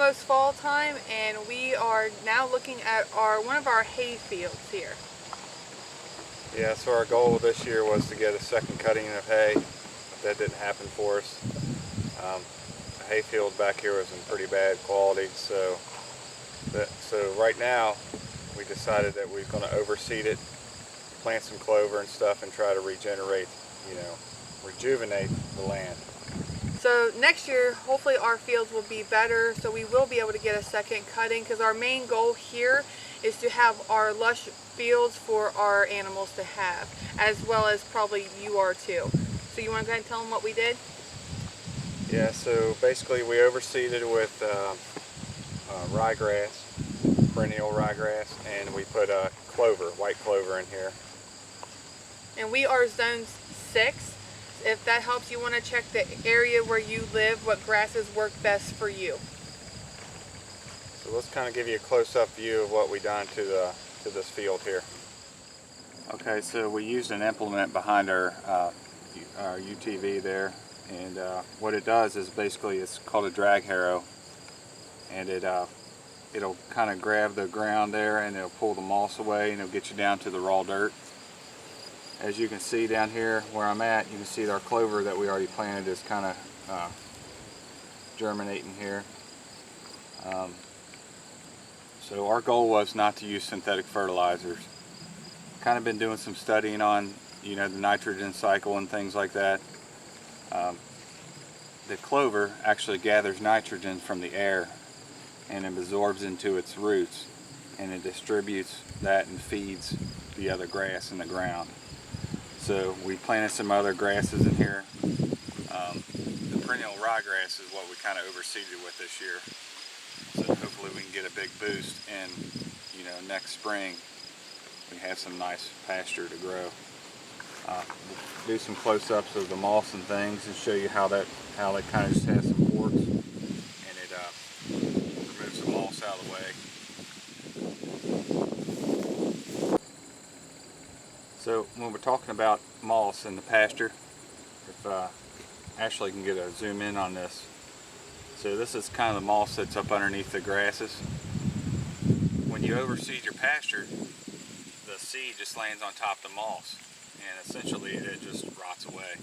almost fall time, and we are now looking at one of our hay fields here. Yeah, so our goal this year was to get a second cutting of hay. That didn't happen for us. The hay field back here was in pretty bad quality, so right now we decided that we're going to overseed it, plant some clover and stuff, and try to regenerate, rejuvenate the land. So next year, hopefully our fields will be better, so we will be able to get a second cutting, because our main goal here is to have our lush fields for our animals to have, as well as probably you are too. So you want to go ahead and tell them what we did? Yeah, so basically we overseeded with ryegrass, perennial ryegrass, and we put clover, white clover in here. And we are zone 6. If that helps, you want to check the area where you live, what grasses work best for you. So let's kind of give you a close-up view of what we done to this field here. Okay, so we used an implement behind our UTV there, and what it does is basically it's called a drag harrow, and it'll kind of grab the ground there and it'll pull the moss away and it'll get you down to the raw dirt. As you can see down here where I'm at, you can see our clover that we already planted is kind of germinating here. So our goal was not to use synthetic fertilizers. Kind of been doing some studying on, the nitrogen cycle and things like that. The clover actually gathers nitrogen from the air and it absorbs into its roots, and it distributes that and feeds the other grass in the ground. So we planted some other grasses in here. The perennial ryegrass is what we kind of overseeded with this year. So hopefully we can get a big boost, and next spring we have some nice pasture to grow. We'll do some close-ups of the moss and things and show you how that kind of just has some forks, and it removes the moss out of the way. So when we're talking about moss in the pasture, if Ashley can get a zoom in on this. So this is kind of the moss that's up underneath the grasses. When you overseed your pasture, the seed just lands on top of the moss, and essentially it just rots away.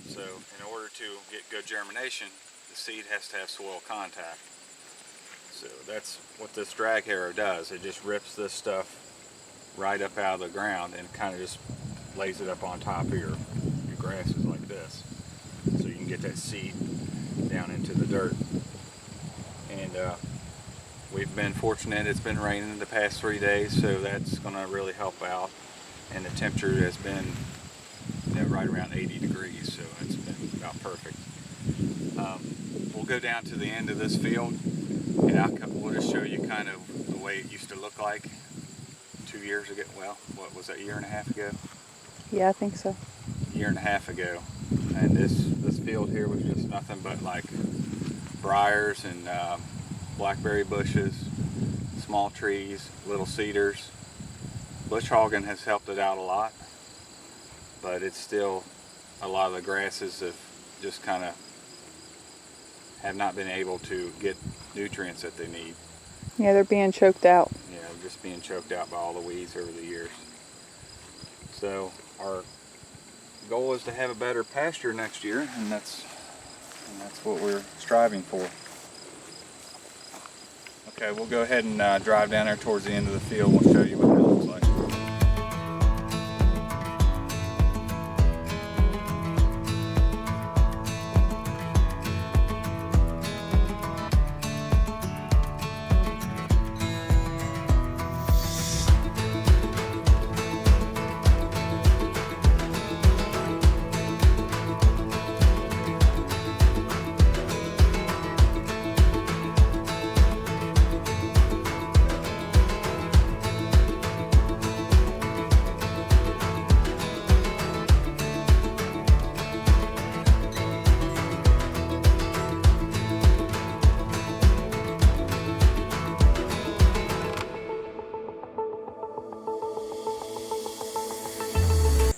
So in order to get good germination, the seed has to have soil contact. So that's what this drag harrow does. It just rips this stuff right up out of the ground and kind of just lays it up on top of your grasses like this, so you can get that seed down into the dirt. And we've been fortunate, it's been raining the past 3 days, so that's going to really help out. And the temperature has been right around 80 degrees, so it's been about perfect. We'll go down to the end of this field, and we'll just show you kind of the way it used to look like 2 years ago. Well, what was that, a year and a half ago? Yeah, I think so. A year and a half ago. And this field here was just nothing but like briars and blackberry bushes, small trees, little cedars. Bush hogging has helped it out a lot, but it's still, a lot of the grasses have just kind of have not been able to get nutrients that they need. Yeah, they're being choked out. Yeah, just being choked out by all the weeds over the years. So our goal is to have a better pasture next year, and that's what we're striving for. Okay, we'll go ahead and drive down there towards the end of the field. We'll show you what it looks like.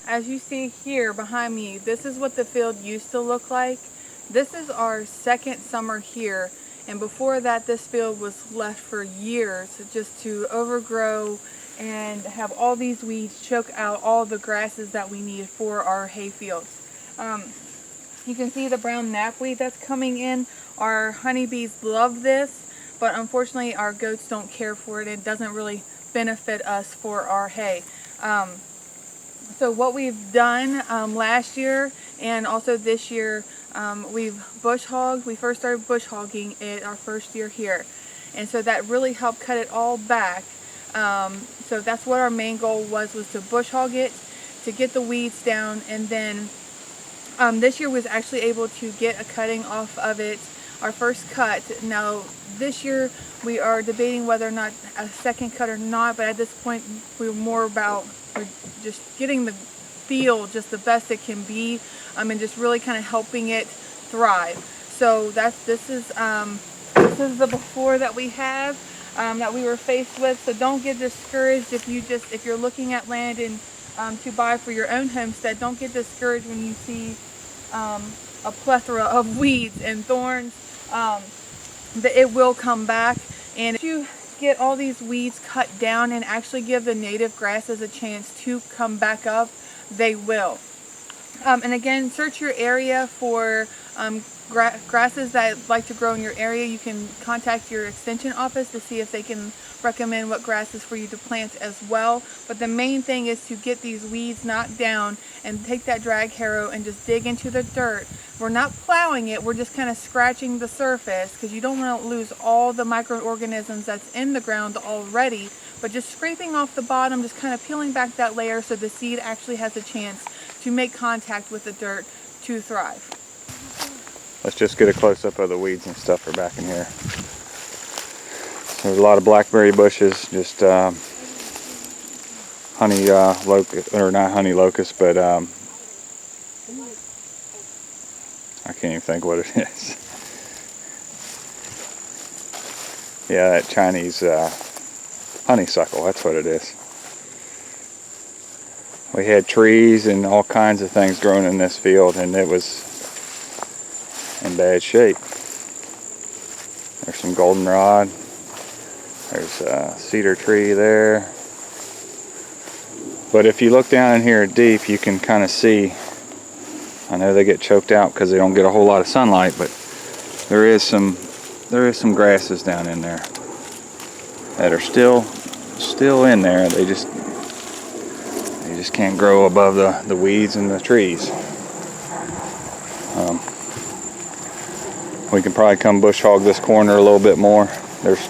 As you see here behind me, this is what the field used to look like. This is our second summer here, And before that, this field was left for years just to overgrow and have all these weeds choke out all the grasses that we need for our hay fields. You can see the brown knapweed that's coming in. Our honeybees love this, but unfortunately our goats don't care for it. It doesn't really benefit us for our hay. So what we've done last year and also this year, we've bush hogged. We first started bush hogging it our first year here. And so that really helped cut it all back. So that's what our main goal was to bush hog it, to get the weeds down, and then this year was actually able to get a cutting off of it, our first cut. Now this year we are debating whether or not a second cut or not, but at this point we're more about just getting the field just the best it can be, and just really kind of helping it thrive. So this is the before that we have, that we were faced with. So don't get discouraged if you're looking at land and to buy for your own homestead. Don't get discouraged when you see a plethora of weeds and thorns. That it will come back, and if you get all these weeds cut down and actually give the native grasses a chance to come back up, they will. And again, search your area for grasses that like to grow in your area. You can contact your extension office to see if they can recommend what grasses for you to plant as well. But the main thing is to get these weeds knocked down and take that drag harrow and just dig into the dirt. We're not plowing it, we're just kind of scratching the surface, because you don't want to lose all the microorganisms that's in the ground already, but just scraping off the bottom, just kind of peeling back that layer so the seed actually has a chance to make contact with the dirt to thrive. Let's just get a close-up of the weeds and stuff are back in here. There's a lot of blackberry bushes, just honey locust, or not honey locust, but I can't even think what it is. Yeah, that Chinese honeysuckle, that's what it is. We had trees and all kinds of things growing in this field, and it was in bad shape. There's some goldenrod. There's a cedar tree there. But if you look down in here deep, you can kind of see, I know they get choked out because they don't get a whole lot of sunlight, but there is some grasses down in there that are still in there. They just can't grow above the weeds and the trees. We can probably come bush hog this corner a little bit more. There's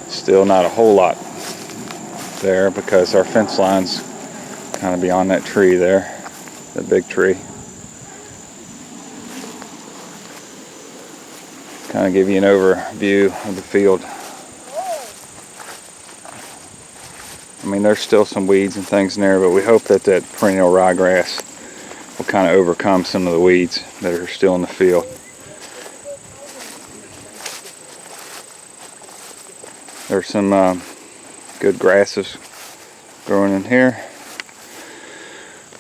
still not a whole lot there because our fence line's kind of beyond that tree there, the big tree. Kind of give you an overview of the field. I mean, there's still some weeds and things in there, but we hope that that perennial ryegrass will kind of overcome some of the weeds that are still in the field. There's some good grasses growing in here.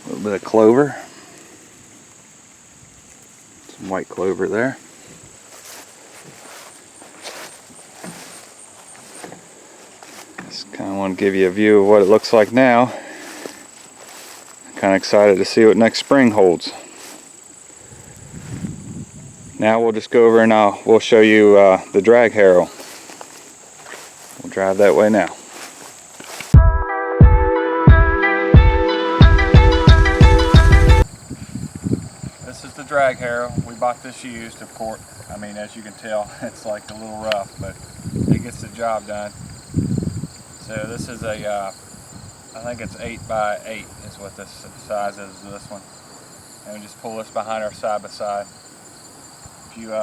A little bit of clover. Some white clover there. Just kind of want to give you a view of what it looks like now. Kind of excited to see what next spring holds. Now we'll just go over and we'll show you the drag harrow. We'll drive that way now. This is the drag harrow. We bought this used, of course. I mean, as you can tell, it's like a little rough, but it gets the job done. So this is a, I think it's 8 by 8 is what this size is, this one. And we just pull this behind our side by side. If you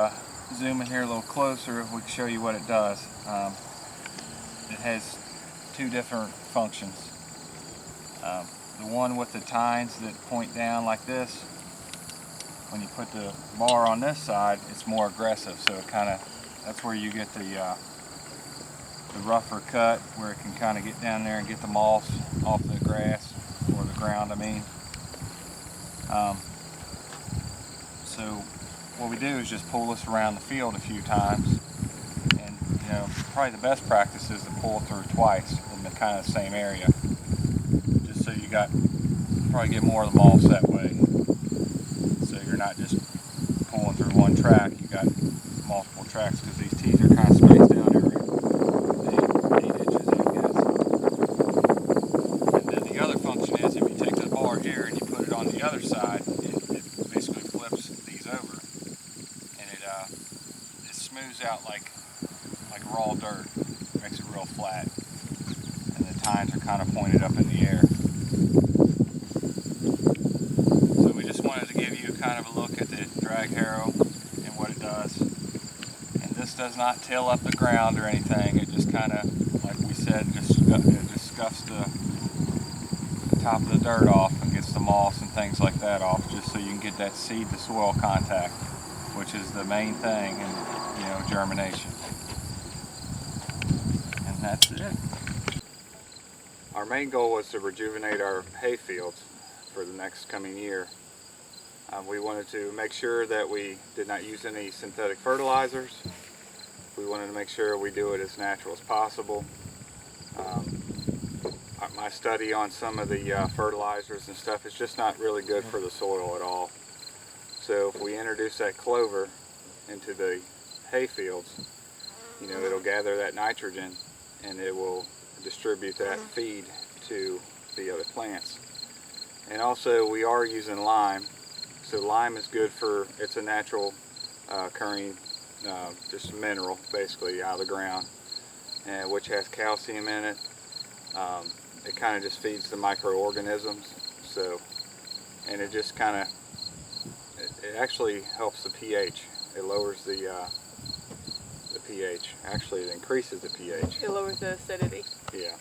zoom in here a little closer, we can show you what it does. It has two different functions. The one with the tines that point down like this, when you put the bar on this side, it's more aggressive, so it kind of, that's where you get the rougher cut, where it can kind of get down there and get the moss off the grass, or the ground, I mean. So what we do is just pull this around the field a few times, probably the best practice is to pull through twice in the kind of same area, just so you probably get more of the moss that way. So you're not just pulling through one track, you got multiple tracks, because these teeth are kind of spaced out every 8 inches, I guess. And then the other function is, if you take the bar here and you put it on the other side, it basically flips these over, and it smooths out like raw dirt, makes it real flat, and the tines are kind of pointed up in the air. So we just wanted to give you kind of a look at the drag harrow and what it does. And this does not till up the ground or anything. It just kind of, like we said, just scuffs the top of the dirt off and gets the moss and things like that off, just so you can get that seed to soil contact, which is the main thing in germination. And that's it. Our main goal was to rejuvenate our hay fields for the next coming year. We wanted to make sure that we did not use any synthetic fertilizers. We wanted to make sure we do it as natural as possible. My study on some of the fertilizers and stuff is just not really good for the soil at all. So if we introduce that clover into the hay fields, it'll gather that nitrogen and it will distribute that feed to the other plants. And also we are using lime. So lime is good it's a natural occurring just mineral basically out of the ground, which has calcium in it. It kind of just feeds the microorganisms. So, and it just kind of, it actually helps the pH. It lowers the pH. Actually, it increases the pH. It lowers the acidity. Yeah.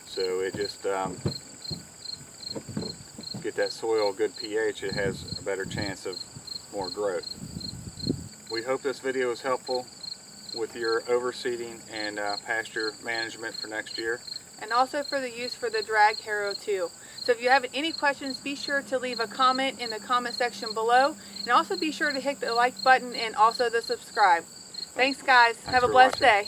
So it just get that soil good pH. It has a better chance of more growth. We hope this video is helpful with your overseeding and pasture management for next year. And also for the use for the drag harrow too. So if you have any questions, be sure to leave a comment in the comment section below. And also be sure to hit the like button and also the subscribe. Thanks guys. Have a blessed day.